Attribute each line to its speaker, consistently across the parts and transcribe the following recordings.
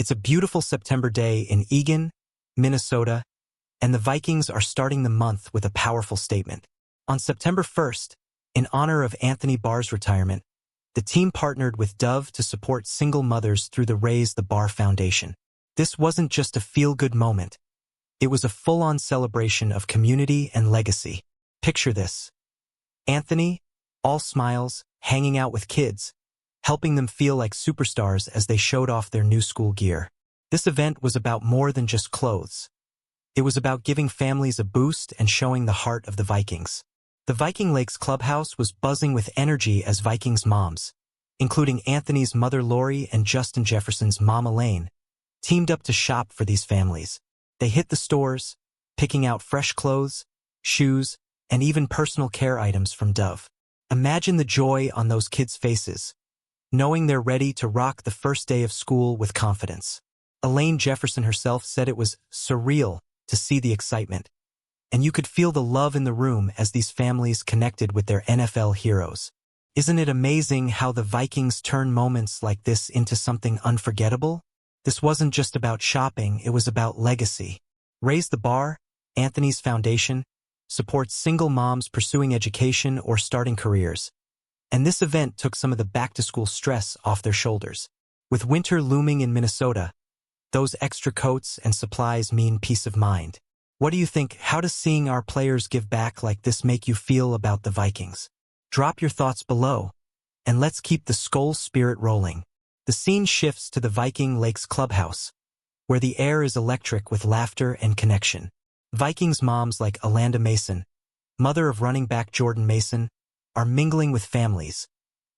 Speaker 1: It's a beautiful September day in Eagan, Minnesota, and the Vikings are starting the month with a powerful statement. On September 1st, in honor of Anthony Barr's retirement, the team partnered with Dove to support single mothers through the Raise the Bar Foundation. This wasn't just a feel-good moment. It was a full-on celebration of community and legacy. Picture this. Anthony, all smiles, hanging out with kids, helping them feel like superstars as they showed off their new school gear. This event was about more than just clothes. It was about giving families a boost and showing the heart of the Vikings. The Viking Lakes clubhouse was buzzing with energy as Vikings moms, including Anthony's mother Lori and Justin Jefferson's mom Elaine, teamed up to shop for these families. They hit the stores, picking out fresh clothes, shoes, and even personal care items from Dove. Imagine the joy on those kids' faces, knowing they're ready to rock the first day of school with confidence. Elaine Jefferson herself said it was surreal to see the excitement, and you could feel the love in the room as these families connected with their NFL heroes. Isn't it amazing how the Vikings turn moments like this into something unforgettable? This wasn't just about shopping, it was about legacy. Raise the Bar, Anthony's foundation, supports single moms pursuing education or starting careers. And this event took some of the back-to-school stress off their shoulders. With winter looming in Minnesota, those extra coats and supplies mean peace of mind. What do you think? How does seeing our players give back like this make you feel about the Vikings? Drop your thoughts below, and let's keep the Skol spirit rolling. The scene shifts to the Viking Lakes clubhouse, where the air is electric with laughter and connection. Vikings moms like Alanda Mason, mother of running back Jordan Mason, are mingling with families,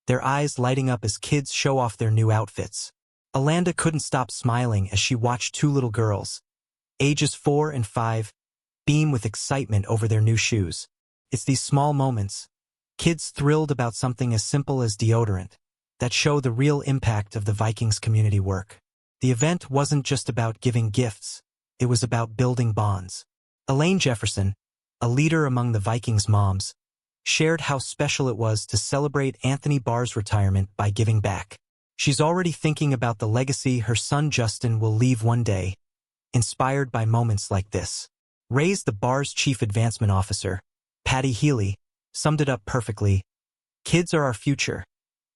Speaker 1: their eyes lighting up as kids show off their new outfits. Alanda couldn't stop smiling as she watched two little girls, ages 4 and 5, beam with excitement over their new shoes. It's these small moments, kids thrilled about something as simple as deodorant, that show the real impact of the Vikings community work. The event wasn't just about giving gifts, it was about building bonds. Elaine Jefferson, a leader among the Vikings moms, shared how special it was to celebrate Anthony Barr's retirement by giving back. She's already thinking about the legacy her son Justin will leave one day, inspired by moments like this. Raise the Bar's Chief Advancement Officer, Patty Healy, summed it up perfectly. Kids are our future,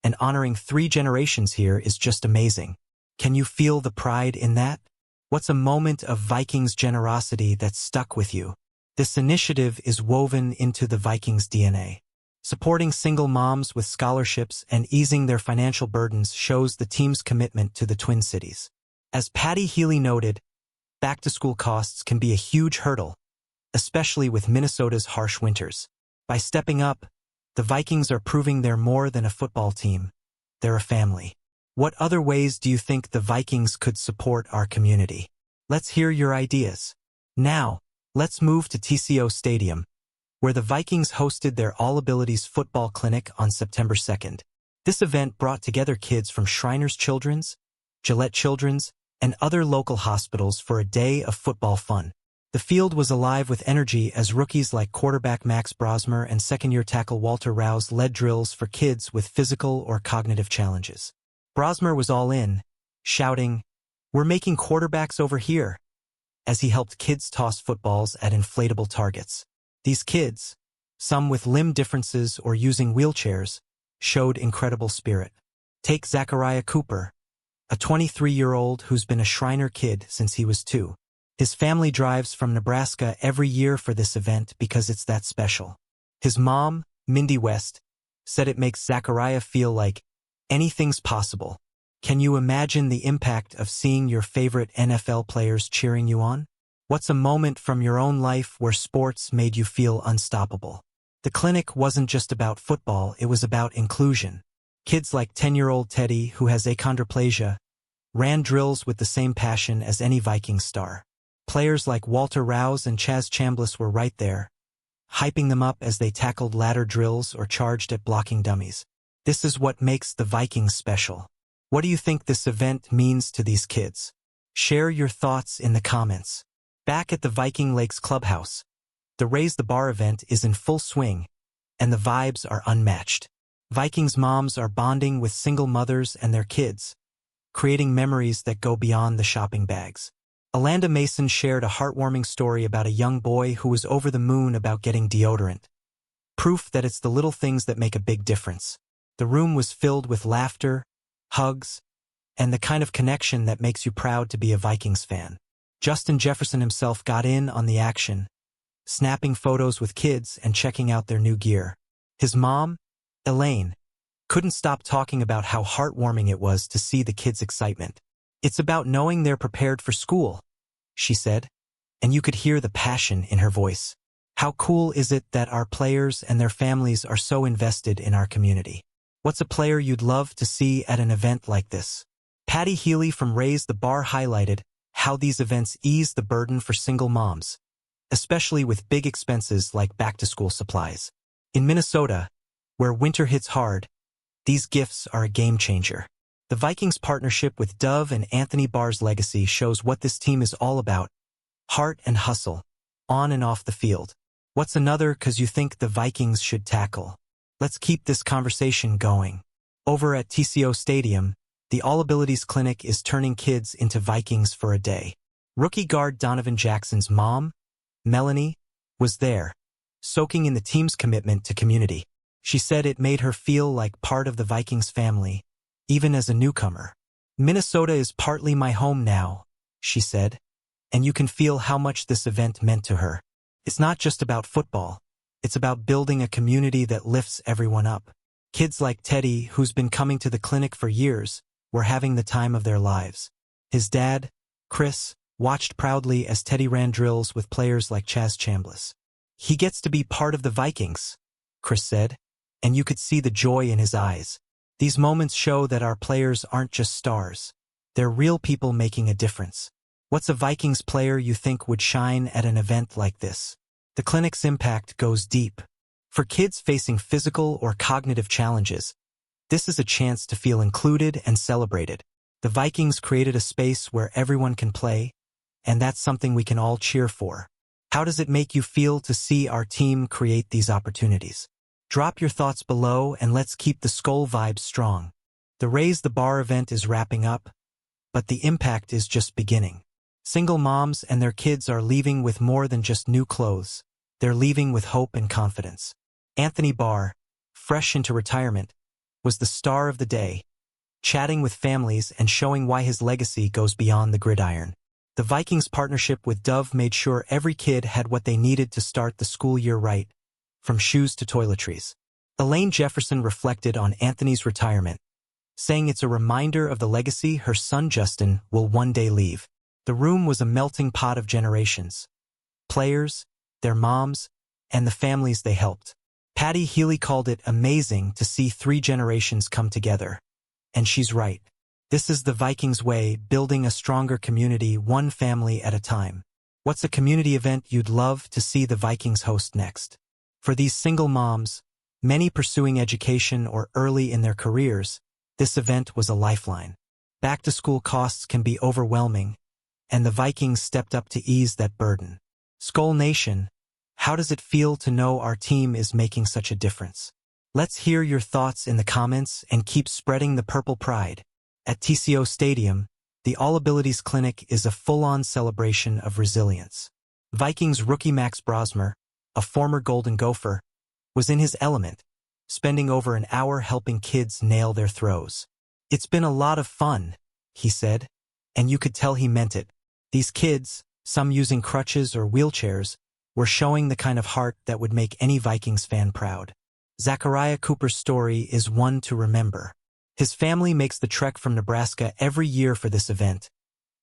Speaker 1: and honoring 3 generations here is just amazing. Can you feel the pride in that? What's a moment of Vikings generosity that stuck with you? This initiative is woven into the Vikings DNA. Supporting single moms with scholarships and easing their financial burdens shows the team's commitment to the Twin Cities. As Patty Healy noted, back-to-school costs can be a huge hurdle, especially with Minnesota's harsh winters. By stepping up, the Vikings are proving they're more than a football team. They're a family. What other ways do you think the Vikings could support our community? Let's hear your ideas. Now, let's move to TCO Stadium, where the Vikings hosted their All Abilities football clinic on September 2nd. This event brought together kids from Shriners Children's, Gillette Children's, and other local hospitals for a day of football fun. The field was alive with energy as rookies like quarterback Max Brosmer and second-year tackle Walter Rouse led drills for kids with physical or cognitive challenges. Brosmer was all in, shouting, "We're making quarterbacks over here," as he helped kids toss footballs at inflatable targets. These kids, some with limb differences or using wheelchairs, showed incredible spirit. Take Zachariah Cooper, a 23-year-old who's been a Shriner kid since he was 2. His family drives from Nebraska every year for this event because it's that special. His mom, Mindy West, said it makes Zachariah feel like anything's possible. Can you imagine the impact of seeing your favorite NFL players cheering you on? What's a moment from your own life where sports made you feel unstoppable? The clinic wasn't just about football, it was about inclusion. Kids like 10-year-old Teddy, who has achondroplasia, ran drills with the same passion as any Vikings star. Players like Walter Rouse and Chaz Chambliss were right there, hyping them up as they tackled ladder drills or charged at blocking dummies. This is what makes the Vikings special. What do you think this event means to these kids? Share your thoughts in the comments. Back at the Viking Lakes clubhouse, the Raise the Bar event is in full swing, and the vibes are unmatched. Vikings moms are bonding with single mothers and their kids, creating memories that go beyond the shopping bags. Alanda Mason shared a heartwarming story about a young boy who was over the moon about getting deodorant. Proof that it's the little things that make a big difference. The room was filled with laughter, hugs, and the kind of connection that makes you proud to be a Vikings fan. Justin Jefferson himself got in on the action, snapping photos with kids and checking out their new gear. His mom, Elaine, couldn't stop talking about how heartwarming it was to see the kids' excitement. "It's about knowing they're prepared for school," she said, and you could hear the passion in her voice. "How cool is it that our players and their families are so invested in our community? What's a player you'd love to see at an event like this?" Patty Healy from Raise the Bar highlighted how these events ease the burden for single moms, especially with big expenses like back-to-school supplies. In Minnesota, where winter hits hard, these gifts are a game-changer. The Vikings' partnership with Dove and Anthony Barr's legacy shows what this team is all about: heart and hustle, on and off the field. What's another 'cause you think the Vikings should tackle? Let's keep this conversation going. Over at TCO Stadium, the All Abilities Clinic is turning kids into Vikings for a day. Rookie guard Donovan Jackson's mom, Melanie, was there, soaking in the team's commitment to community. She said it made her feel like part of the Vikings family, even as a newcomer. "Minnesota is partly my home now," she said, and you can feel how much this event meant to her. It's not just about football. It's about building a community that lifts everyone up. Kids like Teddy, who's been coming to the clinic for years, were having the time of their lives. His dad, Chris, watched proudly as Teddy ran drills with players like Chaz Chambliss. "He gets to be part of the Vikings," Chris said, and you could see the joy in his eyes. These moments show that our players aren't just stars. They're real people making a difference. What's a Vikings player you think would shine at an event like this? The clinic's impact goes deep. For kids facing physical or cognitive challenges, this is a chance to feel included and celebrated. The Vikings created a space where everyone can play, and that's something we can all cheer for. How does it make you feel to see our team create these opportunities? Drop your thoughts below and let's keep the Skol vibes strong. The Raise the Bar event is wrapping up, but the impact is just beginning. Single moms and their kids are leaving with more than just new clothes. They're leaving with hope and confidence. Anthony Barr, fresh into retirement, was the star of the day, chatting with families and showing why his legacy goes beyond the gridiron. The Vikings' partnership with Dove made sure every kid had what they needed to start the school year right, from shoes to toiletries. Elaine Jefferson reflected on Anthony's retirement, saying it's a reminder of the legacy her son Justin will one day leave. The room was a melting pot of generations: players, their moms, and the families they helped. Patty Healy called it amazing to see 3 generations come together. And she's right. This is the Vikings way, building a stronger community one family at a time. What's a community event you'd love to see the Vikings host next? For these single moms, many pursuing education or early in their careers, this event was a lifeline. Back-to-school costs can be overwhelming, and the Vikings stepped up to ease that burden. Skol Nation, how does it feel to know our team is making such a difference? Let's hear your thoughts in the comments and keep spreading the purple pride. At TCO Stadium, the All Abilities Clinic is a full-on celebration of resilience. Vikings rookie Max Brosmer, a former Golden Gopher, was in his element, spending over an hour helping kids nail their throws. "It's been a lot of fun," he said, and you could tell he meant it. These kids, some using crutches or wheelchairs, were showing the kind of heart that would make any Vikings fan proud. Zachariah Cooper's story is one to remember. His family makes the trek from Nebraska every year for this event,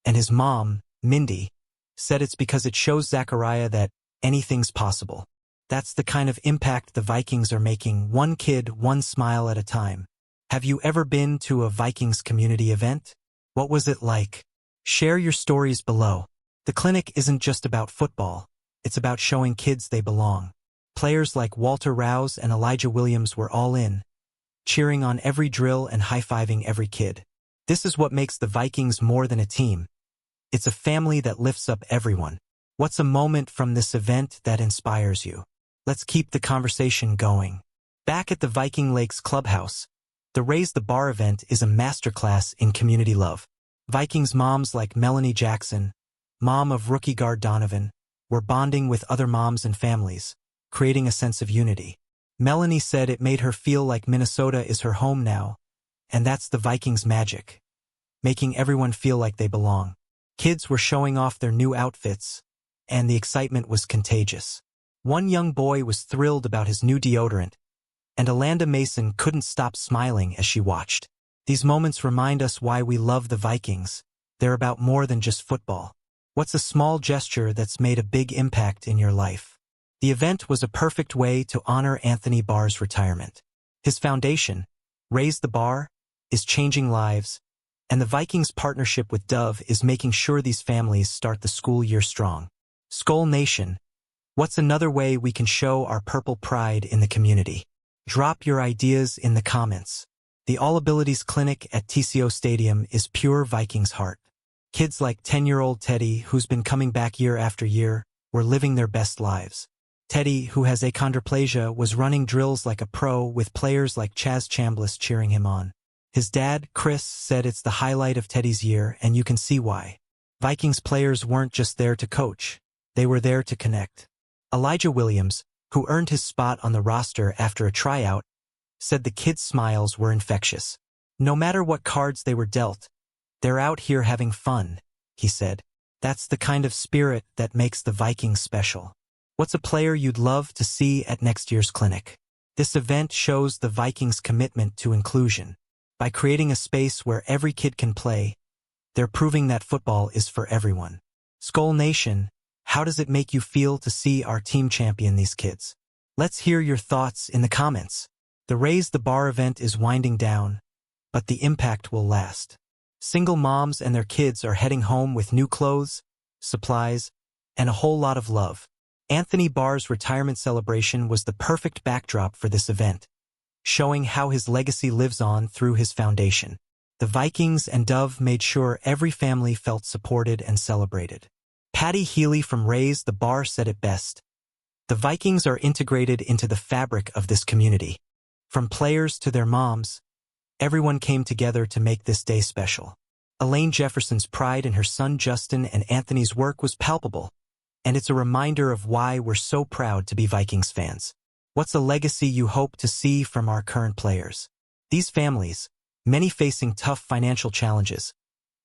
Speaker 1: and his mom, Mindy, said it's because it shows Zachariah that anything's possible. That's the kind of impact the Vikings are making, one kid, one smile at a time. Have you ever been to a Vikings community event? What was it like? Share your stories below. The clinic isn't just about football. It's about showing kids they belong. Players like Walter Rouse and Elijah Williams were all in, cheering on every drill and high-fiving every kid. This is what makes the Vikings more than a team. It's a family that lifts up everyone. What's a moment from this event that inspires you? Let's keep the conversation going. Back at the Viking Lakes clubhouse, The Raise the Bar event is a masterclass in community love. Vikings moms like Melanie Jackson, mom of rookie guard Donovan, were bonding with other moms and families, creating a sense of unity. Melanie said it made her feel like Minnesota is her home now, and that's the Vikings' magic, making everyone feel like they belong. Kids were showing off their new outfits, and the excitement was contagious. One young boy was thrilled about his new deodorant, and Alanda Mason couldn't stop smiling as she watched. These moments remind us why we love the Vikings. They're about more than just football. What's a small gesture that's made a big impact in your life? The event was a perfect way to honor Anthony Barr's retirement. His foundation, Raise the Bar, is changing lives, and the Vikings' partnership with Dove is making sure these families start the school year strong. Skol Nation, what's another way we can show our purple pride in the community? Drop your ideas in the comments. The All Abilities Clinic at TCO Stadium is pure Vikings heart. Kids like 10-year-old Teddy, who's been coming back year after year, were living their best lives. Teddy, who has achondroplasia, was running drills like a pro with players like Chaz Chambliss cheering him on. His dad, Chris, said it's the highlight of Teddy's year, and you can see why. Vikings players weren't just there to coach. They were there to connect. Elijah Williams, who earned his spot on the roster after a tryout, said the kids' smiles were infectious. No matter what cards they were dealt, they're out here having fun, he said. That's the kind of spirit that makes the Vikings special. What's a player you'd love to see at next year's clinic? This event shows the Vikings' commitment to inclusion. By creating a space where every kid can play, they're proving that football is for everyone. Skol Nation, how does it make you feel to see our team champion these kids? Let's hear your thoughts in the comments. The Raise the Bar event is winding down, but the impact will last. Single moms and their kids are heading home with new clothes, supplies, and a whole lot of love. Anthony Barr's retirement celebration was the perfect backdrop for this event, showing how his legacy lives on through his foundation. The Vikings and Dove made sure every family felt supported and celebrated. Patty Healy from Raise the Bar said it best. The Vikings are integrated into the fabric of this community. From players to their moms, everyone came together to make this day special. Elaine Jefferson's pride in her son Justin and Anthony's work was palpable, and it's a reminder of why we're so proud to be Vikings fans. What's a legacy you hope to see from our current players? These families, many facing tough financial challenges,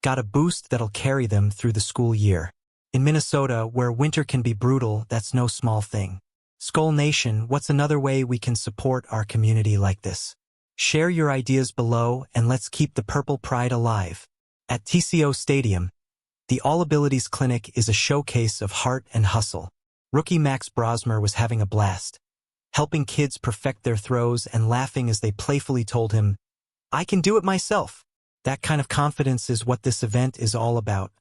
Speaker 1: got a boost that'll carry them through the school year. In Minnesota, where winter can be brutal, that's no small thing. Skol Nation, what's another way we can support our community like this? Share your ideas below and let's keep the purple pride alive. At TCO Stadium, the All Abilities Clinic is a showcase of heart and hustle. Rookie Max Brosmer was having a blast, helping kids perfect their throws and laughing as they playfully told him, "I can do it myself." That kind of confidence is what this event is all about,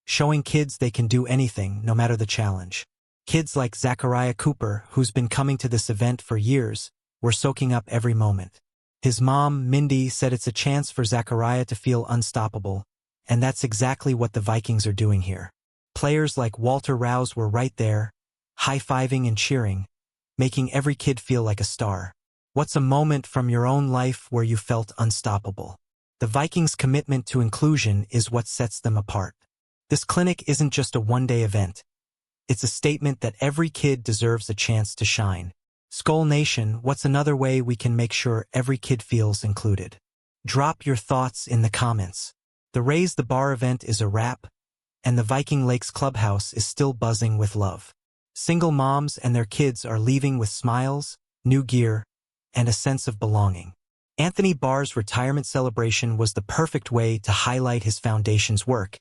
Speaker 1: showing kids they can do anything, no matter the challenge. Kids like Zachariah Cooper, who's been coming to this event for years, were soaking up every moment. His mom, Mindy, said it's a chance for Zachariah to feel unstoppable, and that's exactly what the Vikings are doing here. Players like Walter Rouse were right there, high-fiving and cheering, making every kid feel like a star. What's a moment from your own life where you felt unstoppable? The Vikings' commitment to inclusion is what sets them apart. This clinic isn't just a one-day event. It's a statement that every kid deserves a chance to shine. Skol Nation, what's another way we can make sure every kid feels included? Drop your thoughts in the comments. The Raise the Bar event is a wrap, and the Viking Lakes Clubhouse is still buzzing with love. Single moms and their kids are leaving with smiles, new gear, and a sense of belonging. Anthony Barr's retirement celebration was the perfect way to highlight his foundation's work,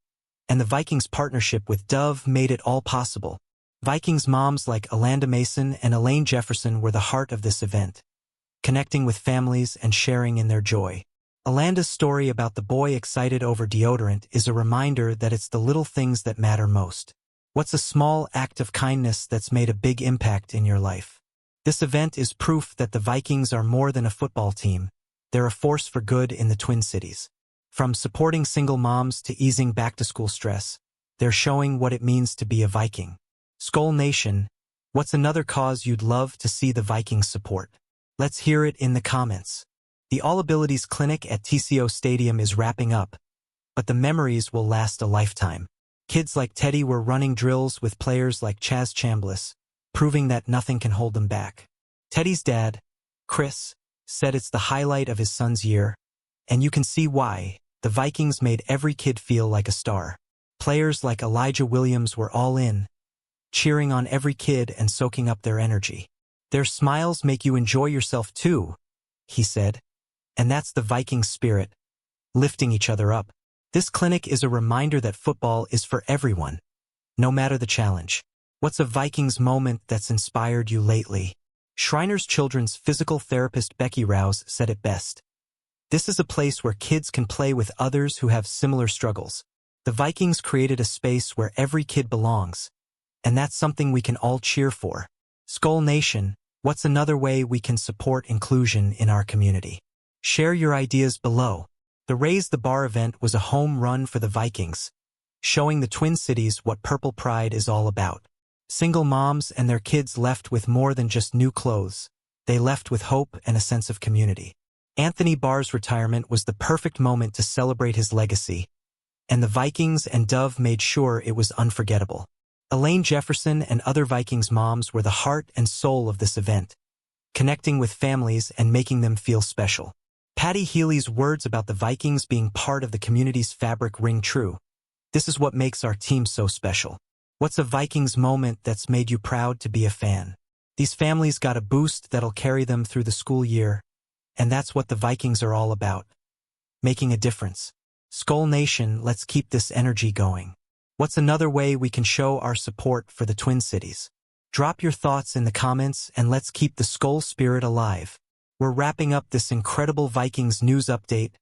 Speaker 1: and the Vikings' partnership with Dove made it all possible. Vikings moms like Alanda Mason and Elaine Jefferson were the heart of this event, connecting with families and sharing in their joy. Alanda's story about the boy excited over deodorant is a reminder that it's the little things that matter most. What's a small act of kindness that's made a big impact in your life? This event is proof that the Vikings are more than a football team. They're a force for good in the Twin Cities. From supporting single moms to easing back-to-school stress, they're showing what it means to be a Viking. Skol Nation, what's another cause you'd love to see the Vikings support? Let's hear it in the comments. The All Abilities Clinic at TCO Stadium is wrapping up, but the memories will last a lifetime. Kids like Teddy were running drills with players like Chaz Chambliss, proving that nothing can hold them back. Teddy's dad, Chris, said it's the highlight of his son's year, and you can see why. The Vikings made every kid feel like a star. Players like Elijah Williams were all in, cheering on every kid and soaking up their energy. Their smiles make you enjoy yourself too, he said. And that's the Vikings spirit, lifting each other up. This clinic is a reminder that football is for everyone, no matter the challenge. What's a Vikings moment that's inspired you lately? Shriners Children's physical therapist Becky Rouse said it best. This is a place where kids can play with others who have similar struggles. The Vikings created a space where every kid belongs, and that's something we can all cheer for. Skull Nation, what's another way we can support inclusion in our community? Share your ideas below. The Raise the Bar event was a home run for the Vikings, showing the Twin Cities what Purple Pride is all about. Single moms and their kids left with more than just new clothes. They left with hope and a sense of community. Anthony Barr's retirement was the perfect moment to celebrate his legacy, and the Vikings and Dove made sure it was unforgettable. Elaine Jefferson and other Vikings moms were the heart and soul of this event, connecting with families and making them feel special. Patty Healy's words about the Vikings being part of the community's fabric ring true. This is what makes our team so special. What's a Vikings moment that's made you proud to be a fan? These families got a boost that'll carry them through the school year, and that's what the Vikings are all about. Making a difference. Skull Nation, let's keep this energy going. What's another way we can show our support for the Twin Cities? Drop your thoughts in the comments and let's keep the Skull spirit alive. We're wrapping up this incredible Vikings news update,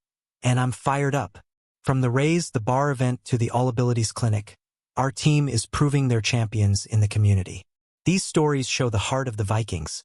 Speaker 1: and I'm fired up. From the Raise the Bar event to the All Abilities Clinic, our team is proving they're champions in the community. These stories show the heart of the Vikings.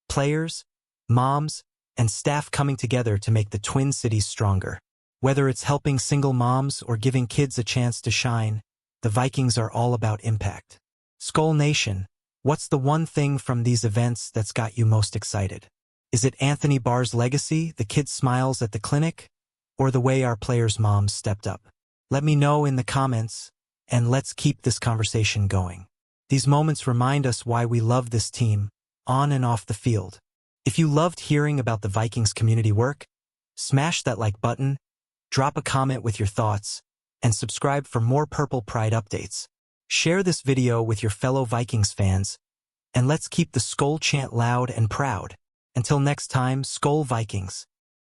Speaker 1: Players, moms, and staff coming together to make the Twin Cities stronger. Whether it's helping single moms or giving kids a chance to shine, the Vikings are all about impact. Skull Nation, what's the one thing from these events that's got you most excited? Is it Anthony Barr's legacy, the kids' smiles at the clinic, or the way our players' moms stepped up? Let me know in the comments, and let's keep this conversation going. These moments remind us why we love this team, on and off the field. If you loved hearing about the Vikings community work, smash that like button, drop a comment with your thoughts, and subscribe for more Purple Pride updates. Share this video with your fellow Vikings fans, and let's keep the Skull chant loud and proud. Until next time, Skull Vikings.